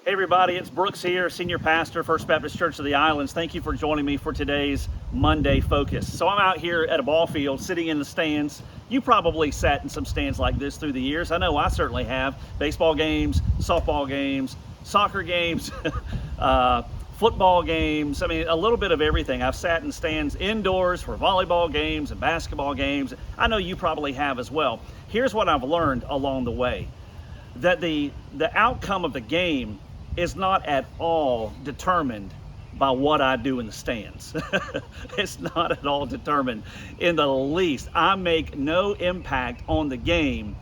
Hey everybody, it's Brooks here, Senior Pastor, First Baptist Church of the Islands. Thank you for joining me for today's Monday Focus. So I'm out here at a ball field, sitting in the stands. You probably sat in some stands like this through the years. I know I certainly have. Baseball games, softball games, soccer games, football games. I mean, a little bit of everything. I've sat in stands indoors for volleyball games and basketball games. I know you probably have as well. Here's what I've learned along the way. That the outcome of the game is not at all determined by what I do in the stands. It's not at all determined in the least. I make no impact on the game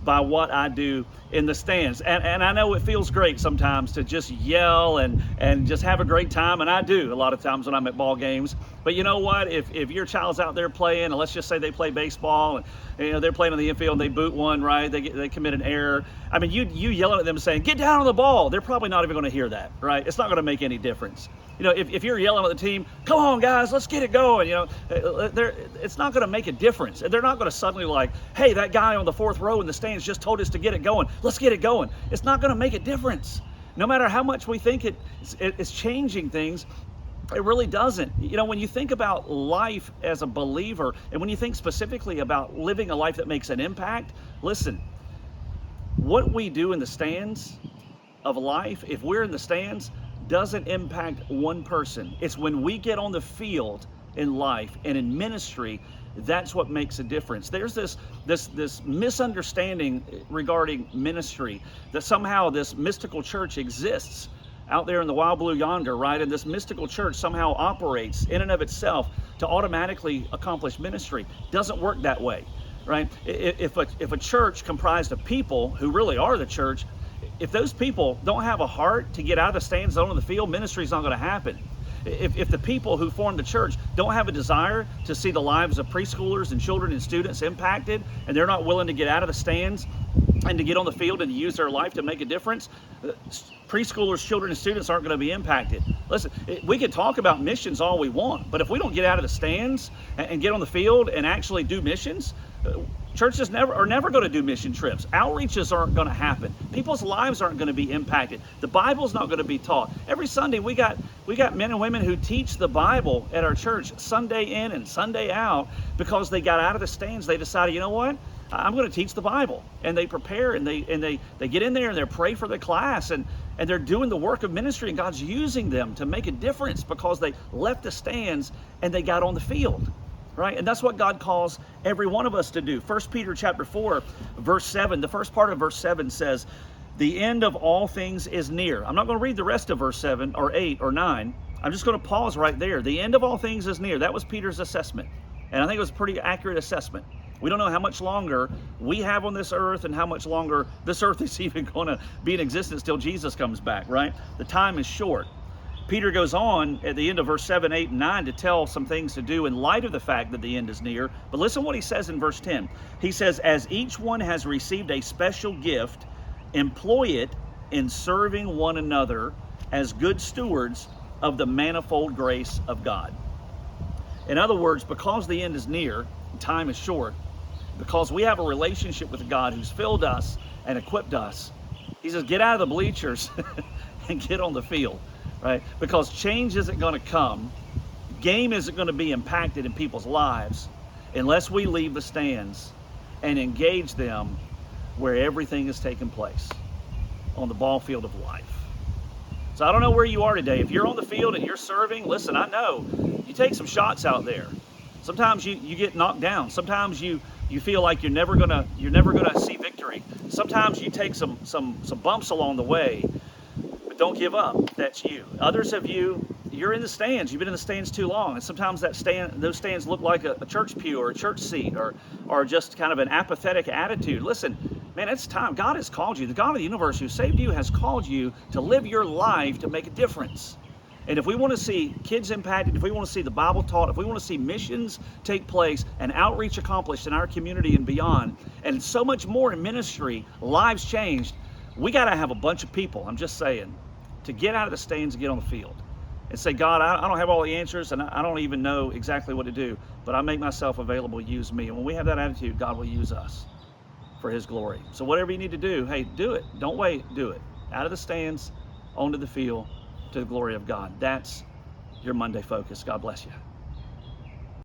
by what I do in the stands. And I know it feels great sometimes to just yell and just have a great time, and I do a lot of times when I'm at ball games. But you know what? If your child's out there playing, and let's just say they play baseball, and they're playing on the infield and they boot one, right? They commit an error. I mean, you yelling at them saying, "Get down on the ball." They're probably not even going to hear that, right? It's not going to make any difference. If you're yelling at the team, "Come on, guys, let's get it going," it's not going to make a difference. They're not going to suddenly like, "Hey, that guy on the fourth row in the stands just told us to get it going. Let's get it going." It's not going to make a difference. No matter how much we think it's changing things, it really doesn't. When you think about life as a believer, and when you think specifically about living a life that makes an impact, listen, what we do in the stands of life, if we're in the stands, doesn't impact one person. It's when we get on the field in life and in ministry, that's what makes a difference. There's this misunderstanding regarding ministry, that somehow this mystical church exists out there in the wild blue yonder, right? And this mystical church somehow operates in and of itself to automatically accomplish ministry. Doesn't work that way, right? If a church comprised of people who really are the church, if those people don't have a heart to get out of the stands onto the field, ministry is not going to happen. If the people who form the church don't have a desire to see the lives of preschoolers and children and students impacted, and they're not willing to get out of the stands and to get on the field and to use their life to make a difference, preschoolers, children, and students aren't going to be impacted. Listen, we can talk about missions all we want, but if we don't get out of the stands and get on the field and actually do missions, churches are never going to do mission trips. Outreaches aren't going to happen. People's lives aren't going to be impacted. The Bible's not going to be taught. Every Sunday we got men and women who teach the Bible at our church Sunday in and Sunday out because they got out of the stands. They decided, you know what? I'm going to teach the Bible. And they prepare and they get in there and they pray for the class and they're doing the work of ministry, and God's using them to make a difference because they left the stands and they got on the field. Right? And that's what God calls every one of us to do. 1 Peter chapter 4, verse 7, the first part of verse 7 says, "The end of all things is near." I'm not going to read the rest of verse 7 or 8 or 9. I'm just going to pause right there. The end of all things is near. That was Peter's assessment. And I think it was a pretty accurate assessment. We don't know how much longer we have on this earth and how much longer this earth is even going to be in existence till Jesus comes back, right? The time is short. Peter goes on at the end of verse 7, 8, and 9 to tell some things to do in light of the fact that the end is near. But listen what he says in verse 10. He says, "As each one has received a special gift, employ it in serving one another as good stewards of the manifold grace of God." In other words, because the end is near, time is short, because we have a relationship with God who's filled us and equipped us, he says, get out of the bleachers and get on the field. Right? Because change isn't going to come, game isn't going to be impacted in people's lives unless we leave the stands and engage them where everything is taking place, on the ball field of life. So I don't know where you are today. If you're on the field and you're serving, listen, I know you take some shots out there. Sometimes you get knocked down. Sometimes you feel like you're never gonna see victory. Sometimes you take some bumps along the way. Don't give up. That's you. Others of you're in the stands. You've been in the stands too long, and sometimes those stands look like a church pew or a church seat or just kind of an apathetic attitude. Listen, man, it's time. God has called you. The God of the universe who saved you has called you to live your life to make a difference. And if we want to see kids impacted, if we want to see the Bible taught, if we want to see missions take place and outreach accomplished in our community and beyond, and so much more in ministry, lives changed, we got to have a bunch of people, I'm just saying, to get out of the stands and get on the field and say, God, I don't have all the answers and I don't even know exactly what to do, but I make myself available, use me. And when we have that attitude, God will use us for his glory. So whatever you need to do, hey, do it. Don't wait, do it. Out of the stands onto the field to the glory of God. That's your Monday focus. God bless you.